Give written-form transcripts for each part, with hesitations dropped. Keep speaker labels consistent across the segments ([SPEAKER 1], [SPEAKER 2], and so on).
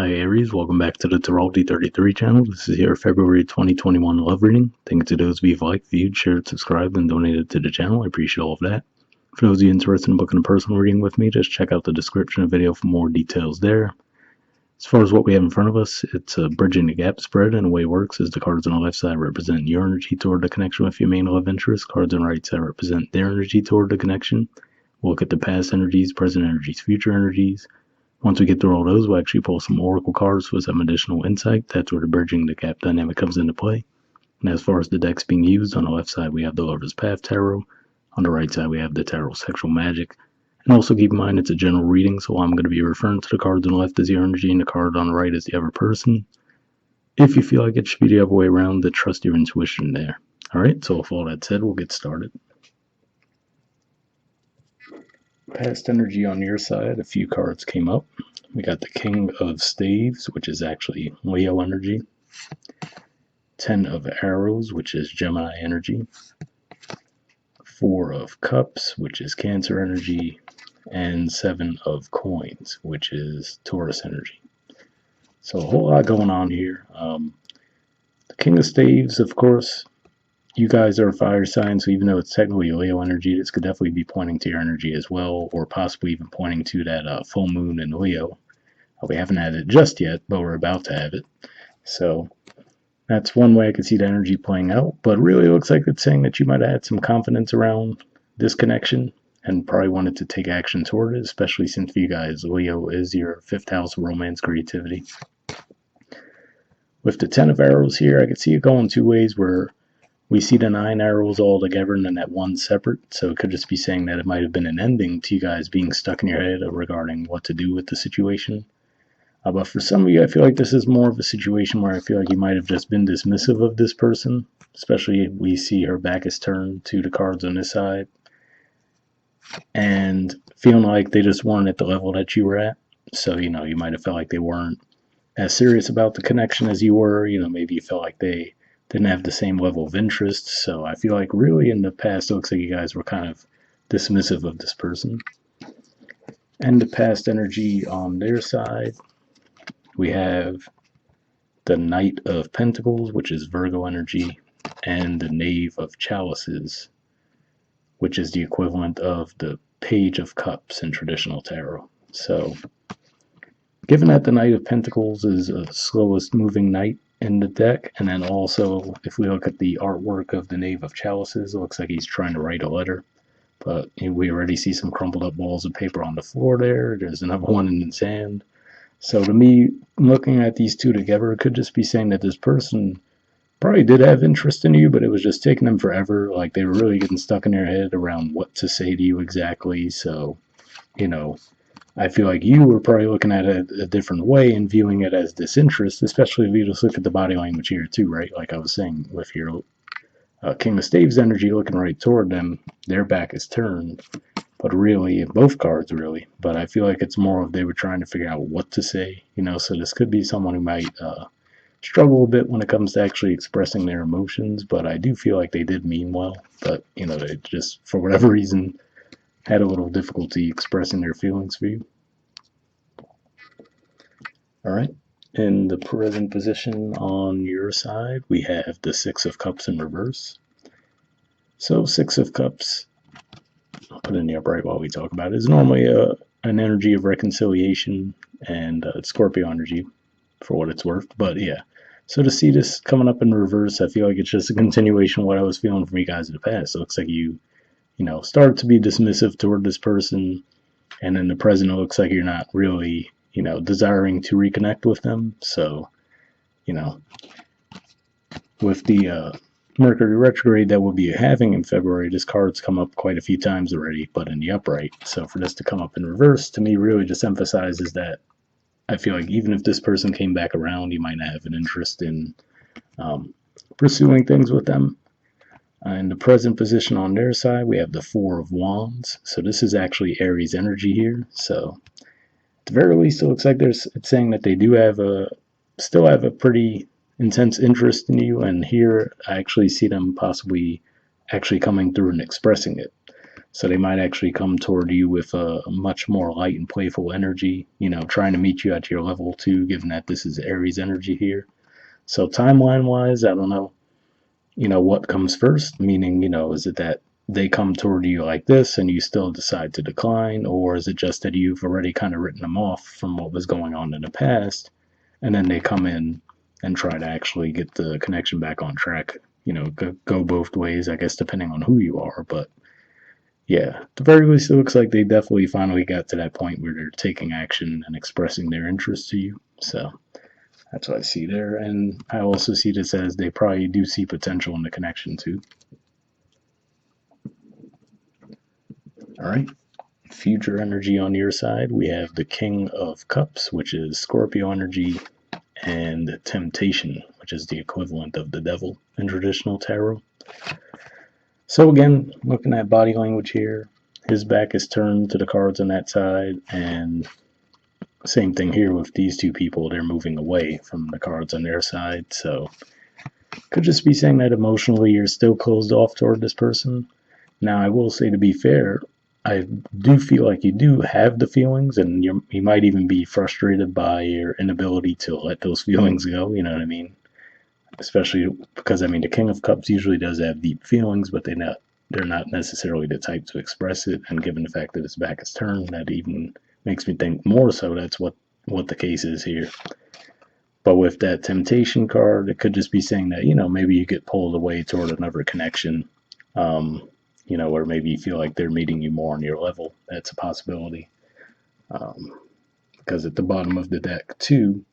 [SPEAKER 1] Hi Aries, welcome back to the Astrology 33 channel. This is your February 2021 love reading. Thank you to those of you who've liked, viewed, shared, subscribed, and donated to the channel. I appreciate all of that. For those of you interested in booking a personal reading with me, just check out the description of the video for more details there. As far as what we have in front of us, it's a bridging the gap spread, and the way it works is the cards on the left side represent your energy toward the connection with your main love interest. Cards on the right side represent their energy toward the connection. We'll look at the past energies, present energies, future energies. Once we get through all those, we'll actually pull some oracle cards for some additional insight. That's where the bridging the gap dynamic comes into play. And as far as the decks being used, on the left side we have the Lover's Path Tarot. On the right side we have the Tarot Sexual Magic. And also keep in mind it's a general reading, so I'm going to be referring to the cards on the left as your energy and the card on the right as the other person. If you feel like it should be the other way around, then trust your intuition there. Alright, so with all that said, we'll get started. Past energy on your side, a few cards came up. We got the King of Staves, which is actually Leo energy. 10 of Arrows, which is Gemini energy. 4 of Cups, which is Cancer energy. And 7 of Coins, which is Taurus energy. So a whole lot going on here. The King of Staves, of course, you guys are a fire sign, so even though it's technically Leo energy, this could definitely be pointing to your energy as well, or possibly even pointing to that full moon in Leo. We haven't had it just yet, but we're about to have it. So that's one way I could see the energy playing out, but really it looks like it's saying that you might have had some confidence around this connection and probably wanted to take action toward it, especially since for you guys, Leo is your 5th house of romance creativity. With the 10 of Arrows here, I could see it going two ways where we see the 9 arrows all together and then that one separate, so it could just be saying that it might have been an ending to you guys being stuck in your head regarding what to do with the situation. But for some of you, I feel like this is more of a situation where I feel like you might have just been dismissive of this person, especially if we see her back is turned to the cards on this side, and feeling like they just weren't at the level that you were at. So, you might have felt like they weren't as serious about the connection as you were. Maybe you felt like they didn't have the same level of interest. So I feel like really in the past, it looks like you guys were kind of dismissive of this person. And the past energy on their side, we have the Knight of Pentacles, which is Virgo energy, and the Knave of Chalices, which is the equivalent of the Page of Cups in traditional tarot. So given that the Knight of Pentacles is the slowest moving knight in the deck, and then also if we look at the artwork of the Knave of Chalices, it looks like he's trying to write a letter, but we already see some crumpled up balls of paper on the floor there. There's another one in his hand. So to me, looking at these two together, it could just be saying that this person probably did have interest in you, but it was just taking them forever. Like they were really getting stuck in their head around what to say to you exactly. So, I feel like you were probably looking at it a different way and viewing it as disinterest, especially if you just look at the body language here too, right? Like I was saying, with your King of Staves energy looking right toward them, their back is turned. But really, both cards really. But I feel like it's more of they were trying to figure out what to say, so this could be someone who might struggle a bit when it comes to actually expressing their emotions, but I do feel like they did mean well, but, they just, for whatever reason, had a little difficulty expressing their feelings for you. Alright, in the present position on your side, we have the 6 of Cups in reverse. So 6 of Cups, I'll put it in the upright while we talk about it, is normally an energy of reconciliation and Scorpio energy, for what it's worth. But yeah, so to see this coming up in reverse, I feel like it's just a continuation of what I was feeling from you guys in the past. It looks like you started to be dismissive toward this person, and in the present, it looks like you're not really, desiring to reconnect with them. So, with the Mercury retrograde that we'll be having in February, this card's come up quite a few times already, but in the upright. So for this to come up in reverse, to me, really just emphasizes that I feel like even if this person came back around, you might not have an interest in pursuing things with them. In the present position on their side, we have the 4 of Wands. So this is actually Aries energy here. So at the very least, it looks like it's saying that they do have still have a pretty intense interest in you, and here I actually see them possibly actually coming through and expressing it. So they might actually come toward you with a much more light and playful energy, trying to meet you at your level too, given that this is Aries energy here. So timeline wise, I don't know, what comes first, meaning, is it that they come toward you like this and you still decide to decline, or is it just that you've already kind of written them off from what was going on in the past, and then they come in and try to actually get the connection back on track? Go both ways, I guess, depending on who you are. But yeah, at the very least, it looks like they definitely finally got to that point where they're taking action and expressing their interest to you. So that's what I see there. And I also see this as they probably do see potential in the connection too. All right. Future energy on your side, we have the King of Cups, which is Scorpio energy, and Temptation, which is the equivalent of the Devil in traditional tarot. So again, looking at body language here, his back is turned to the cards on that side, and same thing here with these two people. They're moving away from the cards on their side, so could just be saying that emotionally you're still closed off toward this person. Now, I will say, to be fair, I do feel like you do have the feelings, and you might even be frustrated by your inability to let those feelings go. You know what I mean? Especially because the King of Cups usually does have deep feelings, but they're not necessarily the type to express it. And given the fact that his back is turned, that even makes me think more so that's what the case is here. But with that Temptation card, it could just be saying that maybe you get pulled away toward another connection. Or maybe you feel like they're meeting you more on your level. That's a possibility. Because at the bottom of the deck, too,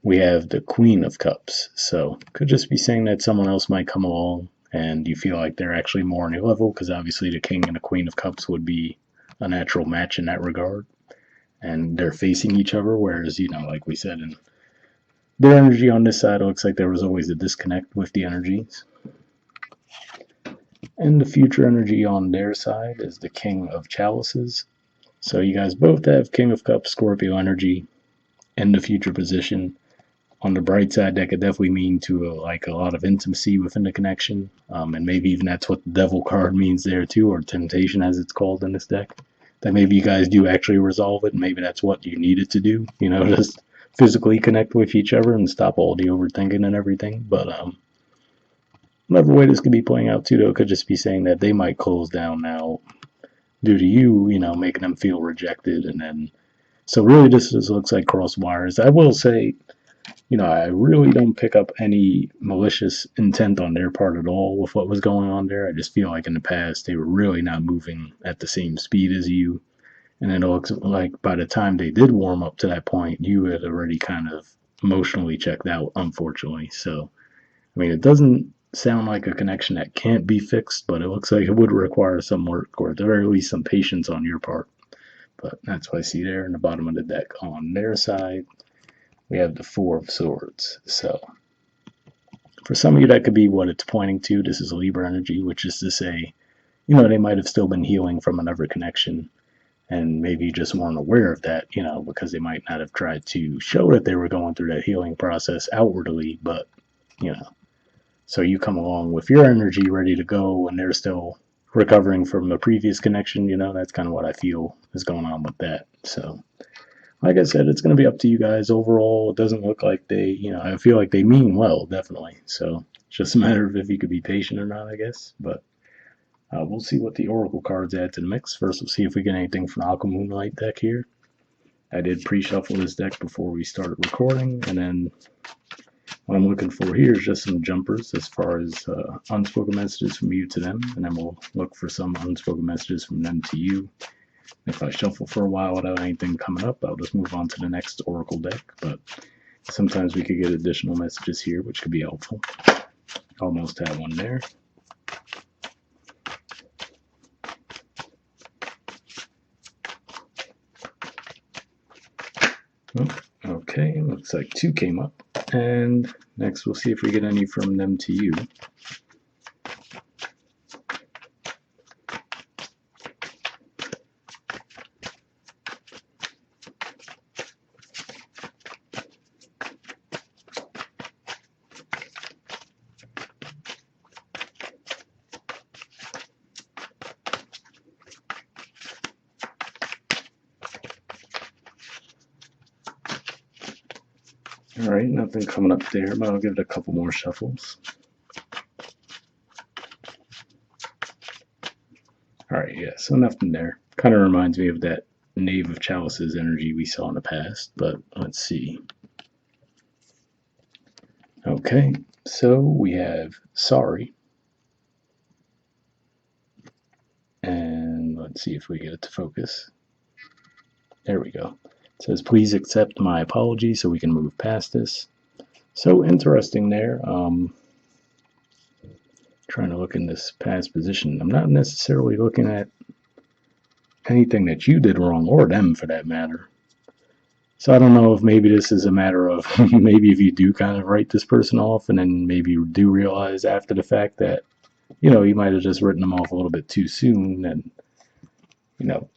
[SPEAKER 1] we have the Queen of Cups. So could just be saying that someone else might come along and you feel like they're actually more on your level, because obviously the King and the Queen of Cups would be a natural match in that regard. And they're facing each other, whereas, like we said, in their energy on this side, it looks like there was always a disconnect with the energies. And the future energy on their side is the King of Chalices. So you guys both have King of Cups, Scorpio energy in the future position. On the bright side, that could definitely mean to a lot of intimacy within the connection, and maybe even that's what the Devil card means there too, or Temptation as it's called in this deck. That maybe you guys do actually resolve it, and maybe that's what you needed to do. Just physically connect with each other and stop all the overthinking and everything. But another way this could be playing out too, though, could just be saying that they might close down now due to you, making them feel rejected, and then so really this just looks like cross wires. I will say, I really don't pick up any malicious intent on their part at all with what was going on there. I just feel like in the past they were really not moving at the same speed as you, and it looks like by the time they did warm up to that point, you had already kind of emotionally checked out, unfortunately. So it doesn't sound like a connection that can't be fixed, but it looks like it would require some work, or at the very least some patience on your part. But that's what I see there in the bottom of the deck. On their side, we have the Four of Swords. So for some of you, that could be what it's pointing to. This is Libra energy, which is to say, they might have still been healing from another connection, and maybe you just weren't aware of that, because they might not have tried to show that they were going through that healing process outwardly, but, so you come along with your energy ready to go, and they're still recovering from a previous connection. That's kind of what I feel is going on with that. So, like I said, it's going to be up to you guys. Overall, it doesn't look like they, I feel like they mean well, definitely. So it's just a matter of if you could be patient or not, I guess. But we'll see what the Oracle cards add to the mix. First, we'll see if we get anything from the Aqua Moonlight deck here. I did pre-shuffle this deck before we started recording, and then what I'm looking for here is just some jumpers as far as unspoken messages from you to them, and then we'll look for some unspoken messages from them to you. If I shuffle for a while without anything coming up, I'll just move on to the next Oracle deck, but sometimes we could get additional messages here, which could be helpful. Almost have one there. Okay, looks like two came up, and next we'll see if we get any from them to you. All right, nothing coming up there, but I'll give it a couple more shuffles. All right, yeah, so nothing there. Kind of reminds me of that Knave of Chalices energy we saw in the past, but let's see. Okay, so we have sorry. And let's see if we get it to focus. There we go. It says, please accept my apology so we can move past this. So interesting there. Trying to look in this past position. I'm not necessarily looking at anything that you did wrong, or them for that matter. So I don't know if maybe this is a matter of maybe if you do kind of write this person off and then maybe you do realize after the fact that, you might have just written them off a little bit too soon and,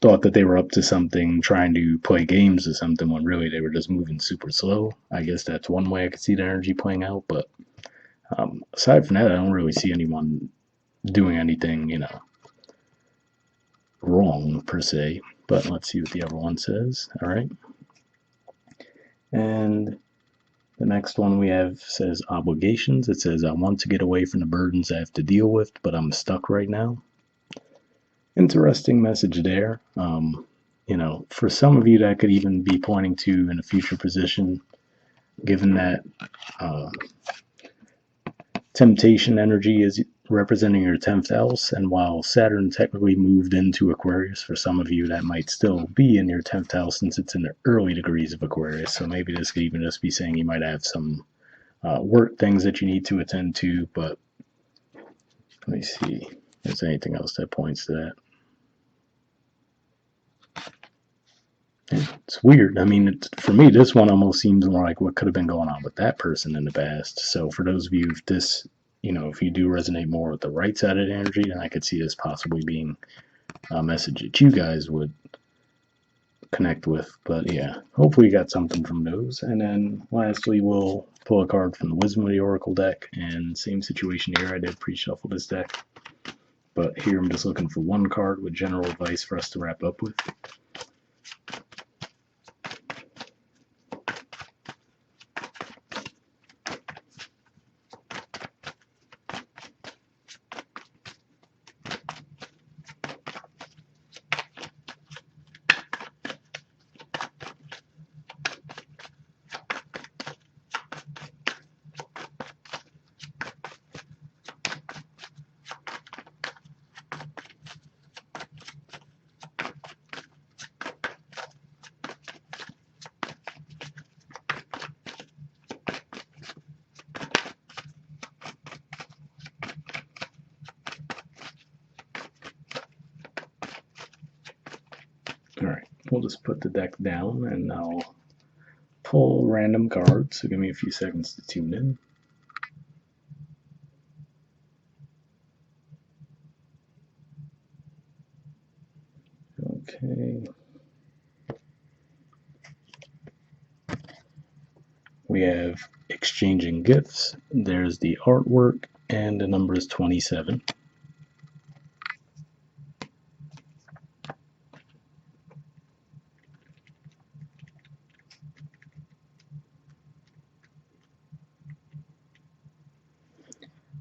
[SPEAKER 1] thought that they were up to something, trying to play games or something when really they were just moving super slow. I guess that's one way I could see the energy playing out. But aside from that, I don't really see anyone doing anything, wrong per se. But let's see what the other one says. All right. And the next one we have says obligations. It says, I want to get away from the burdens I have to deal with, but I'm stuck right now. Interesting message there. For some of you, that could even be pointing to in a future position, given that temptation energy is representing your 10th house. And while Saturn technically moved into Aquarius, for some of you, that might still be in your 10th house since it's in the early degrees of Aquarius. So maybe this could even just be saying you might have some work things that you need to attend to. But let me see if there's anything else that points to that. It's weird. I mean, for me, this one almost seems more like what could have been going on with that person in the past. So for those of you, if this, if you do resonate more with the right side of the energy, then I could see this possibly being a message that you guys would connect with. But yeah, hopefully you got something from those. And then lastly, we'll pull a card from the Wisdom of the Oracle deck. And same situation here. I did pre-shuffle this deck. But here I'm just looking for one card with general advice for us to wrap up with. All right, we'll just put the deck down and I'll pull random cards. So give me a few seconds to tune in. Okay. We have exchanging gifts. There's the artwork, and the number is 27.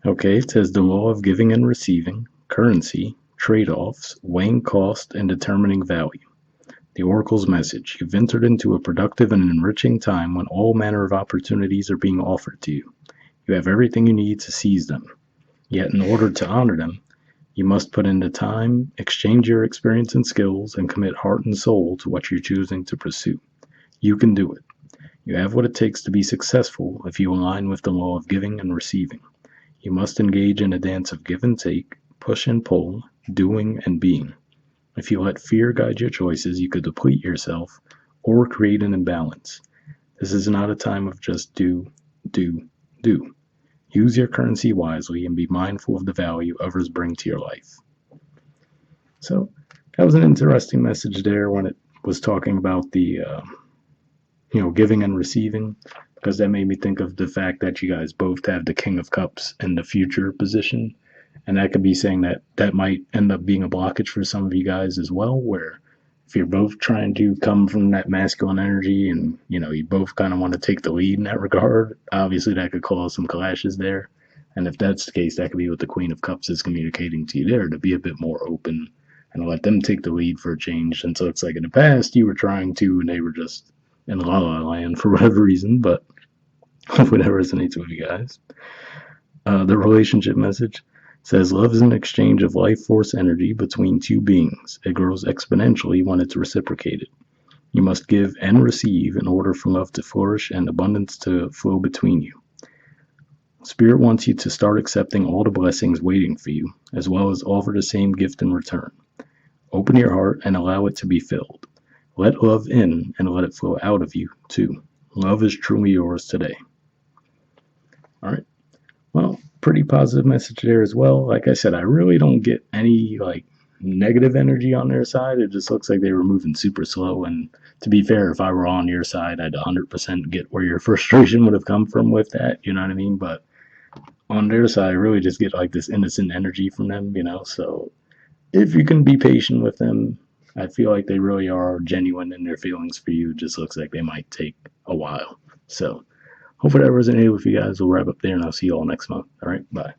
[SPEAKER 1] Okay, it says the law of giving and receiving, currency, trade-offs, weighing cost, and determining value. The Oracle's message: you've entered into a productive and enriching time when all manner of opportunities are being offered to you. You have everything you need to seize them. Yet in order to honor them, you must put in the time, exchange your experience and skills, and commit heart and soul to what you're choosing to pursue. You can do it. You have what it takes to be successful if you align with the law of giving and receiving. You must engage in a dance of give and take, push and pull, doing and being. If you let fear guide your choices, you could deplete yourself or create an imbalance. This is not a time of just do, do, do. Use your currency wisely and be mindful of the value others bring to your life. So that was an interesting message there when it was talking about the, giving and receiving, because that made me think of the fact that you guys both have the King of Cups in the future position. And that could be saying that that might end up being a blockage for some of you guys as well, where if you're both trying to come from that masculine energy and you both kind of want to take the lead in that regard, obviously that could cause some clashes there. And if that's the case, that could be what the Queen of Cups is communicating to you there, to be a bit more open and let them take the lead for a change. And so it's like in the past you were trying to and they were just in la la land for whatever reason, but whatever resonates with you guys. The relationship message says love is an exchange of life force energy between two beings. It grows exponentially when it's reciprocated. You must give and receive in order for love to flourish and abundance to flow between you. Spirit wants you to start accepting all the blessings waiting for you, as well as offer the same gift in return. Open your heart and allow it to be filled. Let love in and let it flow out of you, too. Love is truly yours today. All right. Well, pretty positive message there as well. Like I said, I really don't get any negative energy on their side. It just looks like they were moving super slow. And to be fair, if I were on your side, I'd 100% get where your frustration would have come from with that. You know what I mean? But on their side, I really just get like this innocent energy from them. So if you can be patient with them, I feel like they really are genuine in their feelings for you. It just looks like they might take a while. So hopefully that resonated with you guys. We'll wrap up there and I'll see you all next month. All right. Bye.